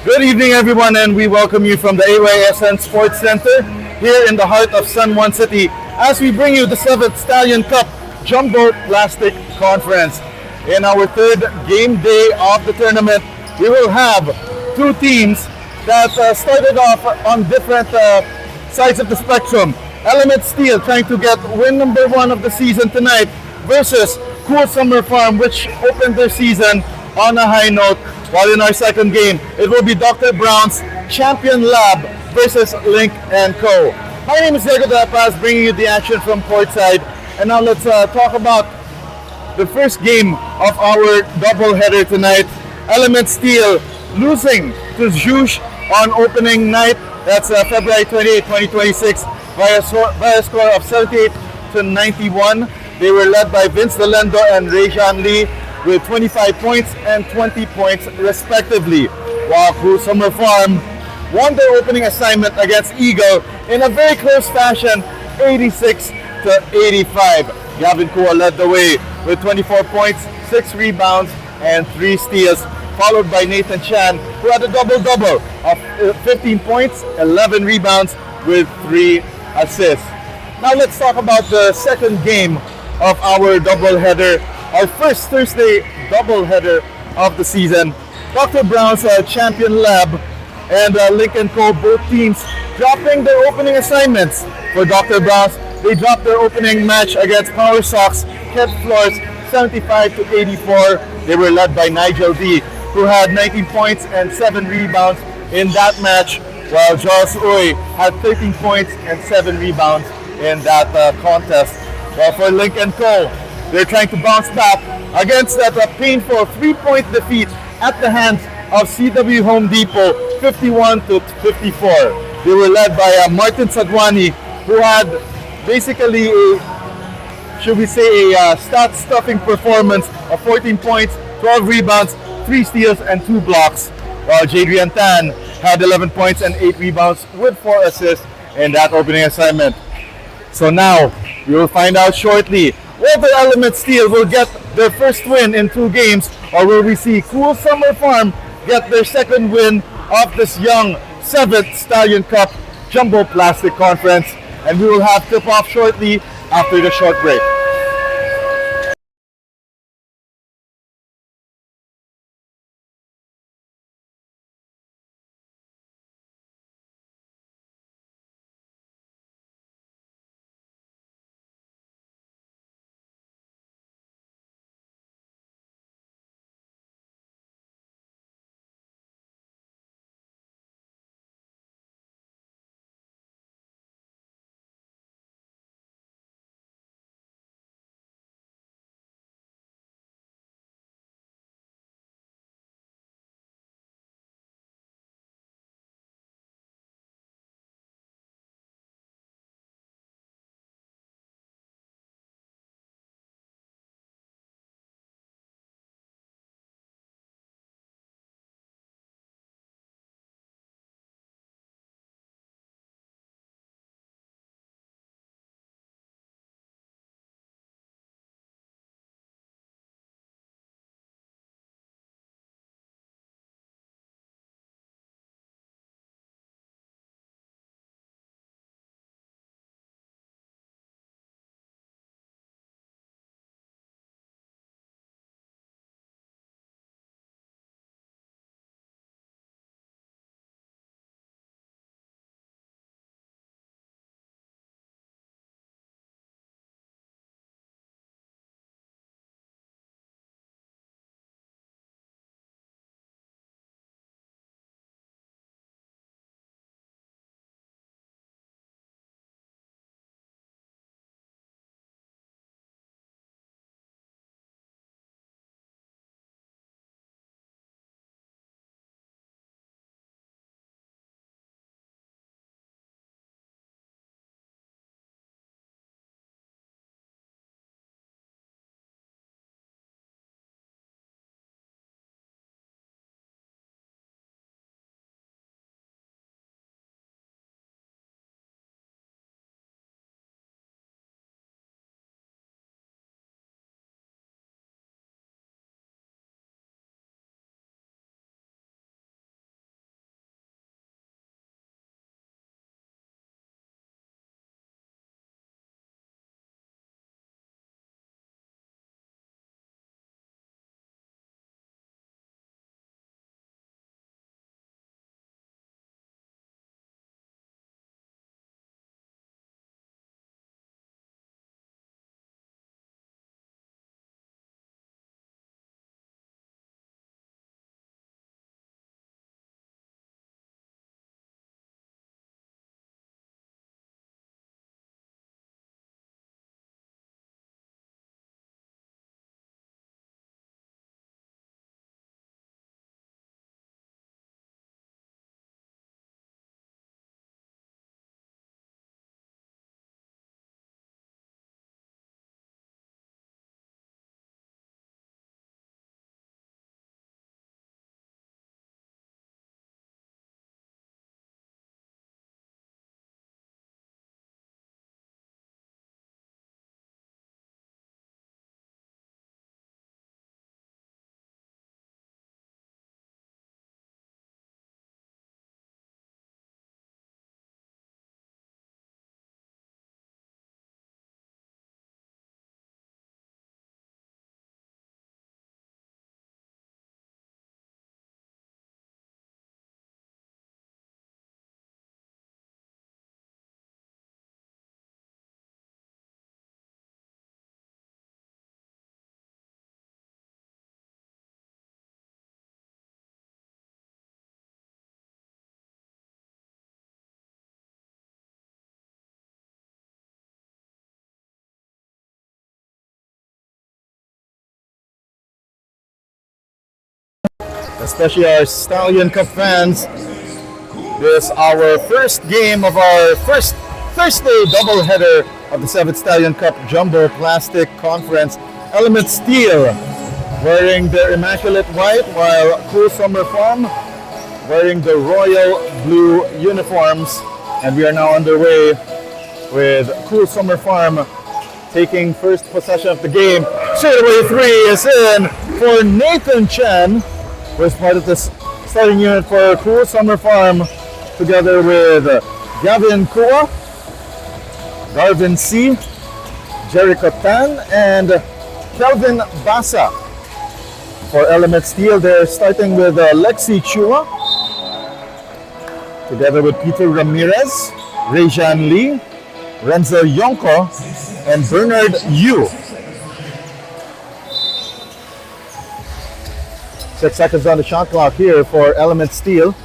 Good evening, everyone, and we welcome you from the AYSN Sports Center here in the heart of San Juan City as we bring you the 7th Stallion Cup Jumbo Plastic Conference. In our third game day of the tournament, we will have two teams that started off on different sides of the spectrum. Element Steel trying to get win number 1 of the season tonight versus Cool Summer Farm, which opened their season on a high note. While in our second game, it will be Dr. Brown's Champion Lab versus Link & Co. My name is Diego De La Paz, bringing you the action from courtside. And now let's talk about the first game of our doubleheader tonight. Element Steel losing to Zhuge on opening night. That's February 28, 2026 via a score of 78-91. They were led by Vince Delendo and Rayjan Lee with 25 points and 20 points respectively. While Cool Summer Farm won their opening assignment against Eagle in a very close fashion, 86-85. Gavin Kua led the way with 24 points, 6 rebounds, and 3 steals, followed by Nathan Chan, who had a double-double of 15 points, 11 rebounds, with 3 assists. Now let's talk about the second game of our doubleheader. Our first Thursday doubleheader of the season. Dr. Brown's Champion Lab and Link & Co. both teams dropping their opening assignments. For Dr. Brown's, they dropped their opening match against Power Sox, kept floors 75-84. They were led by Nigel D, who had 19 points and 7 rebounds in that match, while Jos Uy had 13 points and 7 rebounds in that contest. While for Link & Co., they're trying to bounce back against that painful 3-point defeat at the hands of CW Home Depot, 51-54. They were led by Martin Sadwani, who had basically a stat-stuffing performance of 14 points, 12 rebounds, 3 steals, and 2 blocks. While Jadrian Tan had 11 points and 8 rebounds with 4 assists in that opening assignment. So now, we will find out shortly whether Element Steel will get their first win in 2 games, or will we see Cool Summer Farm get their second win of this young 7th Stallion Cup Jumbo Plastic Conference. And we will have tip-off shortly after the short break. especially our Stallion Cup fans. This is our first game of our first Thursday doubleheader of the 7th Stallion Cup Jumbo Plastic Conference. Element Steel wearing their immaculate white, while Cool Summer Farm wearing the royal blue uniforms. And we are now underway with Cool Summer Farm taking first possession of the game. Straight away three is in for Nathan Chan, who is part of the starting unit for Cool Summer Farm, together with Gavin Kua, Garvin C, Jericho Tan, and Kelvin Basa. For Element Steel, they're starting with Lexi Chua, together with Peter Ramirez, Rejan Lee, Renzo Yonko, and Bernard Yu. 6 seconds on the shot clock here for Element Steel.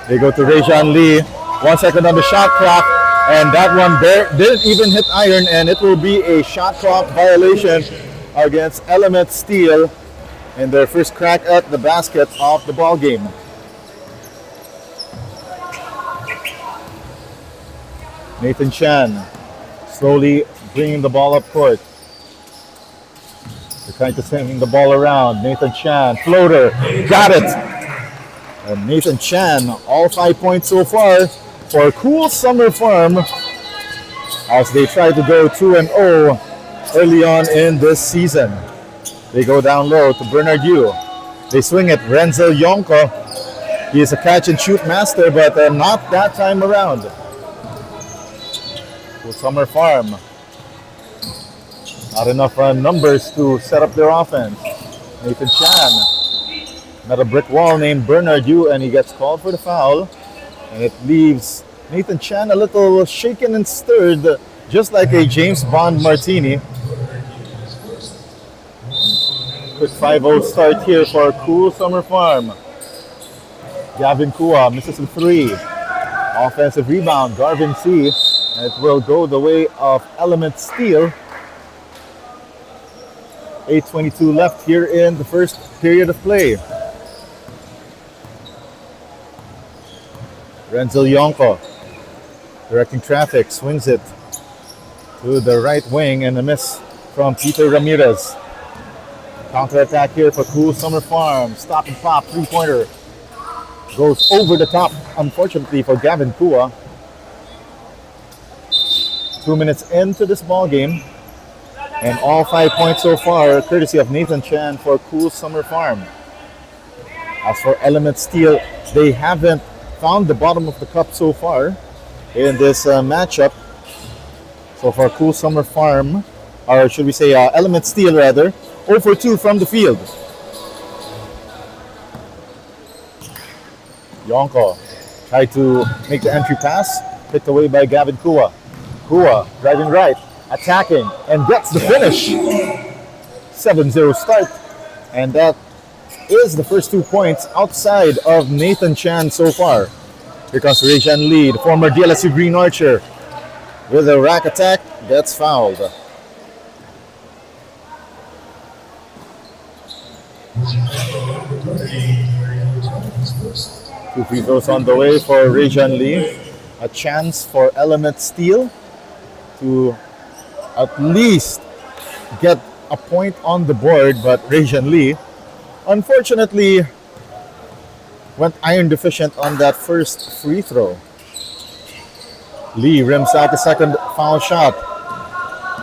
They go to Rejan Lee. 1 second on the shot clock, and that one didn't even hit iron, and it will be a shot clock violation against Element Steel in their first crack at the basket of the ball game. Nathan Chan slowly bringing the ball up court. They're trying to swing the ball around. Nathan Chan, floater, got it. And Nathan Chan, all 5 points so far for Cool Summer Farm as they try to go 2-0 early on in this season. They go down low to Bernard Yu. They swing it, Renzo Yonko. He is a catch and shoot master, but not that time around. Cool Summer Farm, not enough numbers to set up their offense. Nathan Chan met a brick wall named Bernard Yu, and he gets called for the foul. And it leaves Nathan Chan a little shaken and stirred, just like a James Bond martini. Quick 5-0 start here for Cool Summer Farm. Gavin Kua misses a three. Offensive rebound, Garvin C. And it will go the way of Element Steel. 8:22 left here in the first period of play. Renzo Yonko directing traffic, swings it to the right wing, and a miss from Peter Ramirez. Counter-attack here for Cool Summer Farm. Stop and pop, three-pointer. Goes over the top, unfortunately, for Gavin Kua. 2 minutes into this ball game, and all 5 points so far courtesy of Nathan Chan for Cool Summer Farm. As for Element Steel, they haven't found the bottom of the cup so far in this matchup. So for Cool Summer Farm, or should we say Element Steel rather, 0 for 2 from the field. Yonko tried to make the entry pass, picked away by Gavin Kua. Kua driving right, attacking, and gets the finish. 7-0 start. And that is the first 2 points outside of Nathan Chan so far. Here comes Rejan Lee, the former DLSU Green Archer. With a rack attack, gets fouled. Two free throws on the way for Rejan Lee. A chance for Element Steel to at least get a point on the board, but Rejan Lee unfortunately went iron deficient on that first free throw. Lee rims out the second foul shot.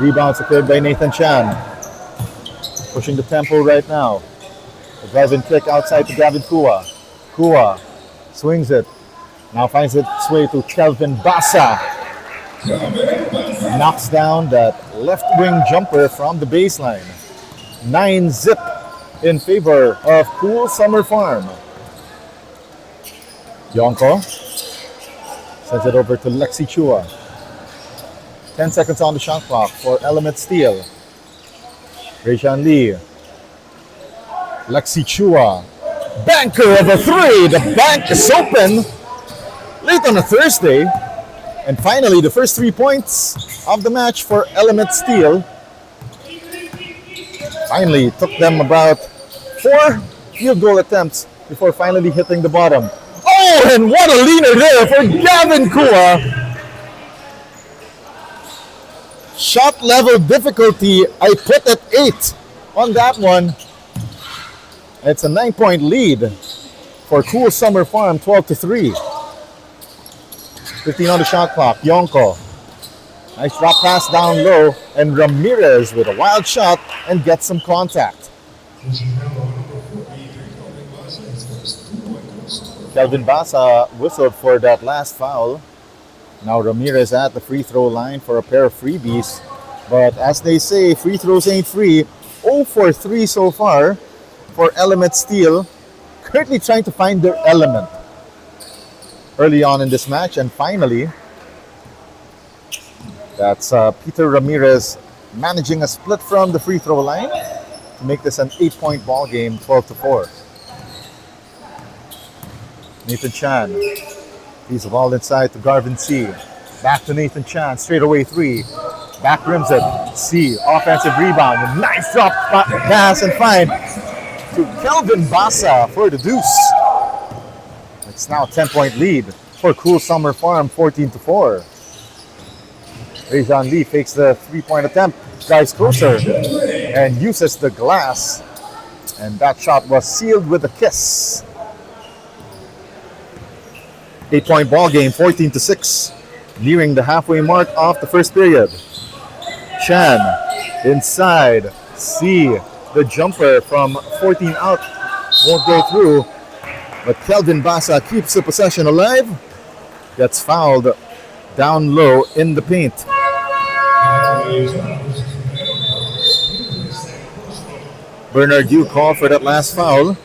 Rebound secured by Nathan Chan. Pushing the tempo right now. The driving kick outside to Gavin Kua. Kua swings it. Now finds its way to Kelvin Basa. Knocks down that left wing jumper from the baseline. 9-zip in favor of Cool Summer Farm. Yonko sends it over to Lexi Chua. 10 seconds on the shot clock for Element Steel. Rejan Lee. Lexi Chua. Banker of a three. The bank is open late on a Thursday. And finally, the first 3 points of the match for Element Steel. Finally, took them about field goal attempts before finally hitting the bottom. Oh, and what a leaner there for Gavin Kua. Shot level difficulty, I put at 8 on that one. It's a 9-point lead for Cool Summer Farm, 12-3. 15 on the shot clock. Yonko. Nice drop pass down low, and Ramirez with a wild shot and gets some contact. Kelvin Basa whistled for that last foul. Now Ramirez at the free throw line for a pair of freebies. But as they say, free throws ain't free. 0 for 3 so far for Element Steel. Currently trying to find their element early on in this match. And finally, that's Peter Ramirez managing a split from the free throw line to make this an 8-point ball game, 12-4. Nathan Chan. He's the ball inside to Garvin C. Back to Nathan Chan. Straight away 3. Back rims it. C. Offensive rebound. A nice drop pass and find to Kelvin Basa for the deuce. It's now a 10-point lead for Cool Summer Farm, 14-4. Rajan Lee fakes the 3-point attempt. Drives closer and uses the glass. And that shot was sealed with a kiss. 8-point ball game, 14-6. Nearing the halfway mark of the first period. Chan inside. C. The jumper from 14 out won't go through. But Kelvin Basa keeps the possession alive. Gets fouled down low in the paint. Bernard Yu called for that last foul.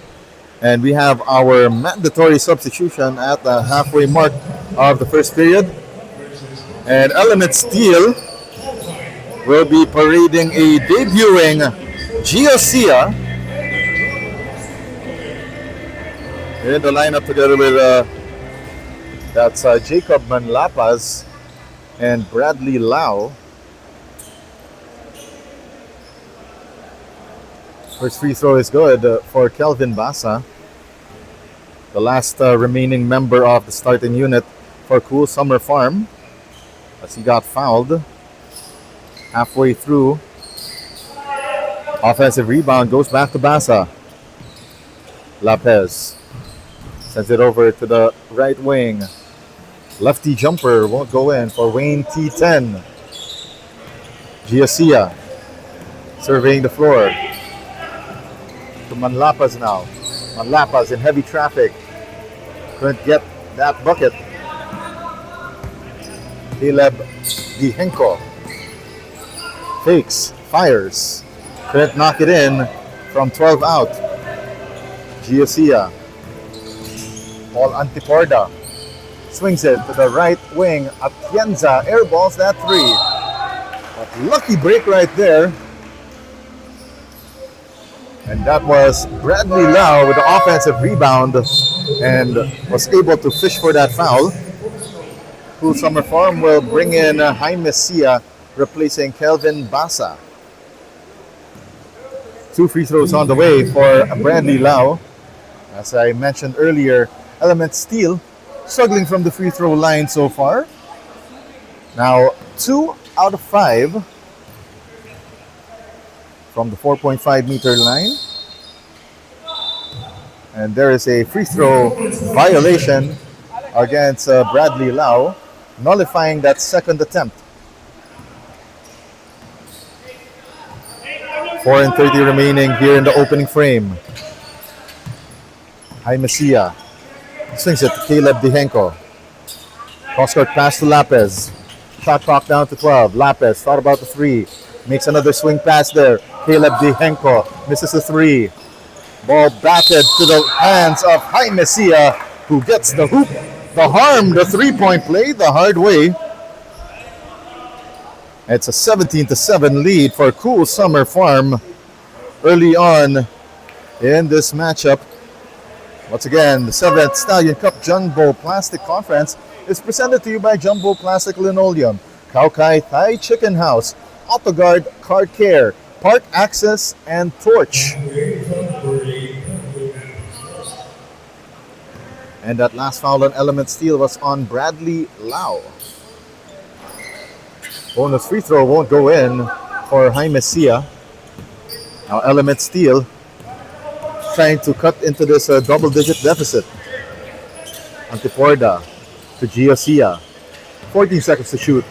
And we have our mandatory substitution at the halfway mark of the first period. And Element Steel will be parading a debuting Giosia in the lineup together with that's Jacob Manlapas and Bradley Lau. First free throw is good for Kelvin Basa, the last remaining member of the starting unit for Cool Summer Farm, as he got fouled halfway through. Offensive rebound goes back to Basa. Lopez sends it over to the right wing. Lefty jumper won't go in for Wayne T10. Giosia surveying the floor. To Manlapas now. Manlapas in heavy traffic. Couldn't get that bucket. Caleb Dihenko fakes, fires. Couldn't knock it in from 12 out. Giosia. Paul Antiporda swings it to the right wing. Atienza airballs that 3. But lucky break right there. And that was Bradley Lau with the offensive rebound and was able to fish for that foul. Cool Summer Farm will bring in Jaime Sia replacing Kelvin Basa. 2 free throws on the way for Bradley Lau. As I mentioned earlier, Element Steel struggling from the free throw line so far. Now 2 out of 5 from the 4.5 meter line. And there is a free throw violation against Bradley Lau, nullifying that second attempt. 4:30 remaining here in the opening frame. Jaime Sia swings it to Caleb Dihenko. Cross-court pass to Lopez. Shot clock down to 12. Lopez thought about the 3. Makes another swing pass there. Caleb Dihenko misses the 3. Ball batted to the hands of Jaime Sia, who gets the hoop, the harm, the 3-point play the hard way. It's a 17-7 lead for Cool Summer Farm early on in this matchup. Once again, the 7th Stallion Cup Jumbo Plastic Conference is presented to you by Jumbo Plastic Linoleum, Kaukai Thai Chicken House, AutoGuard Car Care, Park Access, and Torch. And that last foul on Element Steel was on Bradley Lau. Bonus free throw won't go in for Jaime Sia. Now Element Steel trying to cut into this double-digit deficit. Antiporda to Gio Sia. 14 seconds to shoot.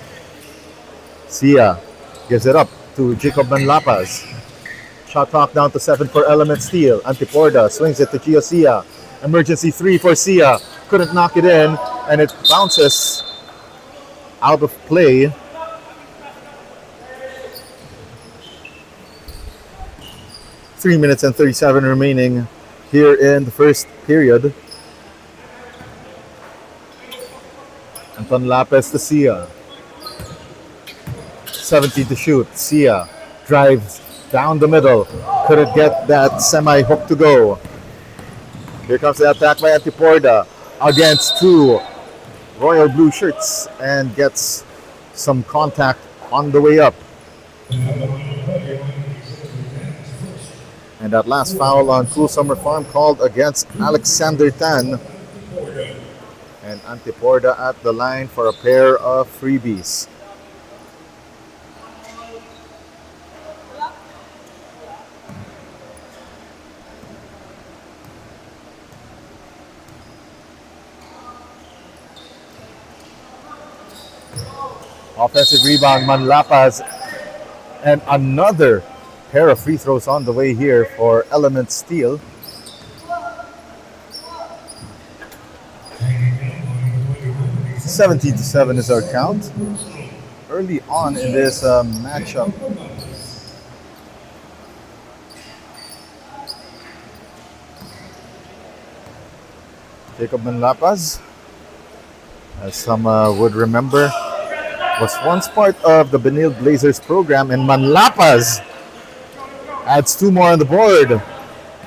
Sia gives it up to Jacob Manlapas. Shot clock down to 7 for Element Steel. Antiporda swings it to Gio Sia. Emergency 3 for Sia. Couldn't knock it in, and it bounces out of play. Three minutes and 37 remaining here in the first period. Anton Lapez to Sia. 17 to shoot. Sia drives down the middle. Couldn't get that semi-hook to go. Here comes the attack by Antiporda against two royal blue shirts and gets some contact on the way up. And that last foul on Cool Summer Farm called against Alexander Tan. And Antiporda at the line for a pair of freebies. Offensive rebound, Manlapas, and another pair of free throws on the way here for Element Steel. (17-7) is our count. Early on in this matchup. Jacob Manlapas, as some would remember, was once part of the Benil Blazers program, and Manlapas adds two more on the board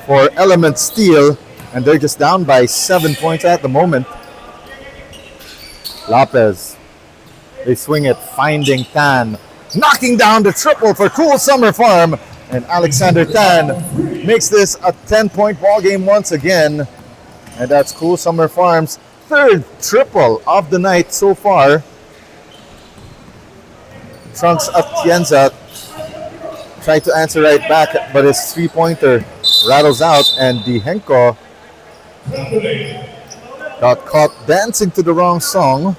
for Element Steel, and they're just down by 7 points at the moment. Lopez, they swing it, finding Tan, knocking down the triple for Cool Summer Farm, and Alexander Tan makes this a 10-point ball game once again, and that's Cool Summer Farm's third triple of the night so far. Trunks Atienza tried to answer right back, but his three-pointer rattles out, and Dihenko got caught dancing to the wrong song.